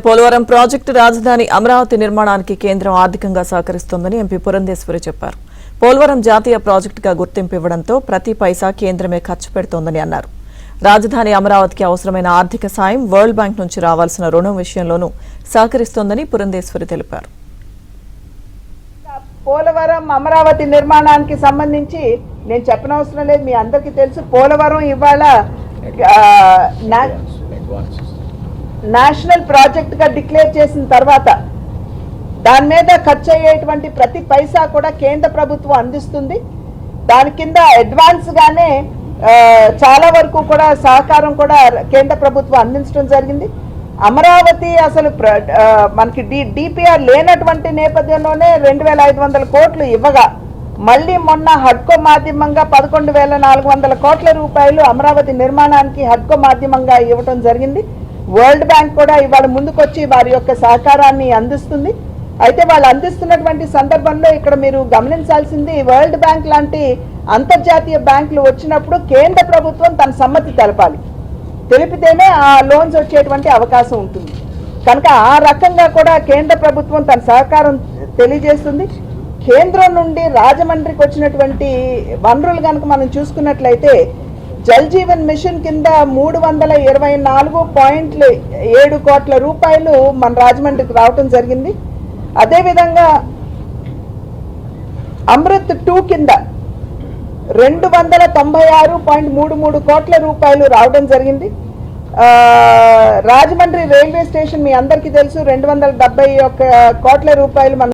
Polavaram project రాజధాని అమరావతి నిర్మాణానికి కేంద్రం ఆర్థికంగా సహకరిస్తోందని ఎంపీ పురంధేశ్వరి చెప్పారు. పోలవరం జాతీయ ప్రాజెక్టుగా గుర్తింపు ఇవ్వడంతో ప్రతి పైసా కేంద్రమే ఖర్చు పెడుతోందని అన్నారు. రాజధాని అమరావతికి అవసరమైన ఆర్థిక సాయం వరల్డ్ బ్యాంక్ నుంచి రావాల్సిన రుణం విషయంలోనూ సహకరిస్తోందని పురంధేశ్వరి తెలిపారు. పోలవరం అమరావతి నిర్మాణానికి సంబంధించి నేను చెప్పనవసరం లేదు, మీ అందరికీ తెలుసు. పోలవరం ఇవాళ నేషనల్ ప్రాజెక్ట్ గా డిక్లేర్ చేసిన తర్వాత దాని మీద ఖర్చు అయ్యేటువంటి ప్రతి పైసా కూడా కేంద్ర ప్రభుత్వం అందిస్తుంది. దాని కింద అడ్వాన్స్ గానే చాలా వరకు కూడా సహకారం కూడా కేంద్ర ప్రభుత్వం అందించడం జరిగింది. అమరావతి అసలు మనకి డిపిఆర్ లేనటువంటి నేపథ్యంలోనే 2500 కోట్లు ఇవ్వగా మళ్ళీ మొన్న హడ్కో మాధ్యమంగా 11,400 కోట్ల రూపాయలు అమరావతి నిర్మాణానికి హడ్కో మాధ్యమంగా ఇవ్వడం జరిగింది. వరల్డ్ బ్యాంక్ కూడా ఇవాళ ముందుకొచ్చి వారి యొక్క సహకారాన్ని అందిస్తుంది. అయితే వాళ్ళు అందిస్తున్నటువంటి సందర్భంలో ఇక్కడ మీరు గమనించాల్సింది, వరల్డ్ బ్యాంక్ లాంటి అంతర్జాతీయ బ్యాంకులు వచ్చినప్పుడు కేంద్ర ప్రభుత్వం తన సమ్మతి తెలపాలి. తెలిపితేనే ఆ లోన్స్ వచ్చేటువంటి అవకాశం ఉంటుంది. కనుక ఆ రకంగా కూడా కేంద్ర ప్రభుత్వం తన సహకారం తెలియజేస్తుంది. కేంద్రం నుండి రాజమండ్రికి వచ్చినటువంటి వనరులు కనుక మనం చూసుకున్నట్లయితే జల్ జీవన్ మిషన్ కింద 324.7 కోట్ల రూపాయలు మన రాజమండ్రికి రావటం జరిగింది. అదేవిధంగా అమృత్ 2 కింద 296.33 కోట్ల రూపాయలు రావడం జరిగింది. రాజమండ్రి రైల్వే స్టేషన్ మీ అందరికీ తెలుసు, 271 కోట్ల రూపాయలు మన